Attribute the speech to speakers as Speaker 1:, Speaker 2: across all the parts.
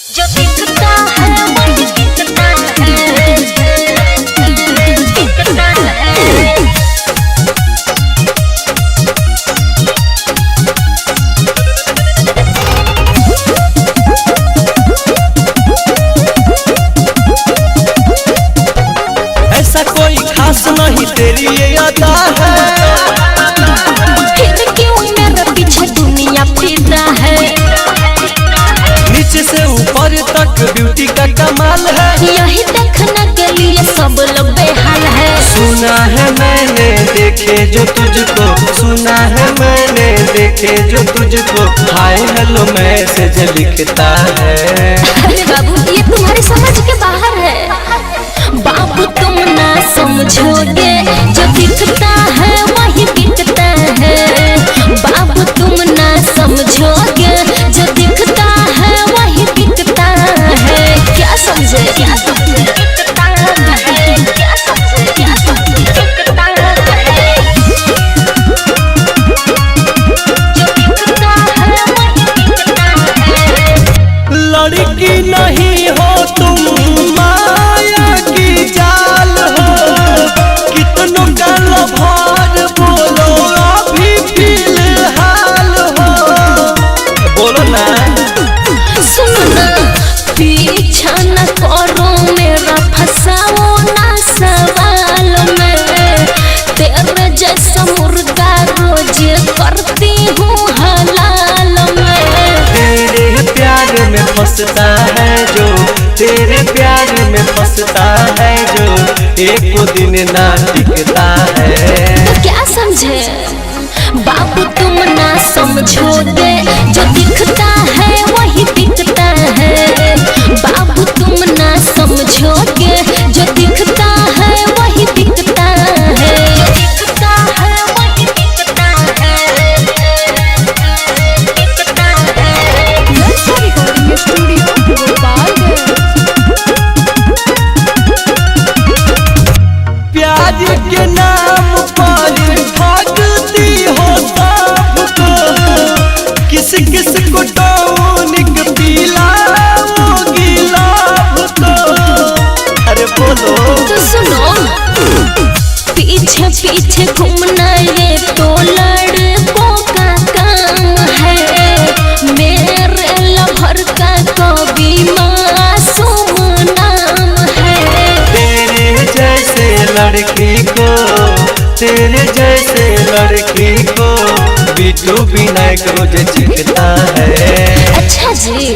Speaker 1: जो दिखता है वही दिखता है, दिखता है।
Speaker 2: ऐसा कोई खास नहीं तेरी ये अदा है,
Speaker 1: फिर क्यों मेरे पीछे दुनिया फिरता है।
Speaker 2: नीचे से ऊपर तक ब्यूटी का कमाल है,
Speaker 1: यही देखने के लिए सब लोग बेहाल है।
Speaker 2: सुना है मैंने देखे जो तुझको, सुना है मैंने देखे जो तुझको, हाय हेलो मैसेज लिखता है।
Speaker 1: अरे बाबू ये तुम्हारी समझ के बाहर है। बाबू तुम ना समझोगे, जो दिखता है वही बिकता है। बाबू तुम ना समझोगे, जो दिखता है वही बिकता है। क्या समझे, क्या समझे, बिकता है, क्या समझे, क्या समझे, बिकता है। जो दिखता है वही बिकता है।
Speaker 2: लड़की नहीं हो तुम माया की जाल हो, कितनों का लभार बोलो अभी फिलहाल हो, बोलो ना।
Speaker 1: सुनो ना, पीछा न करो मेरा, फंसाओ ना सवाल में। तेरे जैसा मुर्गा रोज करती हूँ हलाल में।
Speaker 2: तेरे प्यार में फंसता है जो, तेरे प्यार में फंसता है जो, एक दिन ना टिकता है।
Speaker 1: तो क्या समझे बाबू तुम ना समझोगे, जो दिखता है वही बिकता है। बाबू तुम ना समझोगे, जो दिखता है वही बिकता है। जो दिखता है वही बिकता है, बिकता है।
Speaker 3: Recording studio Gopalganj.
Speaker 2: प्याज के नाम पर भागती हो सबको, किस किस को टॉनिक पिलाओगी लाभ को, अरे बोलो।
Speaker 1: तो सुनो, पीछे पीछे घूमना ये तो लड़कों का काम है। मेरे लवर का कभी मासूम नाम है।
Speaker 2: तेरे जैसे लड़की को, तेरे जैसे लड़की को बिट्टू विनायक रोज चिखता है।
Speaker 1: अच्छा जी,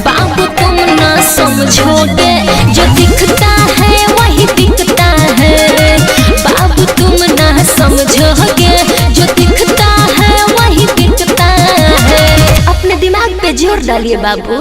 Speaker 1: बाबू तुम ना समझोगे, जो दिखता है वही बिकता है। बाबू तुम ना समझोगे, जो दिखता है वही बिकता है। अपने दिमाग पे जोर डालिए बाबू।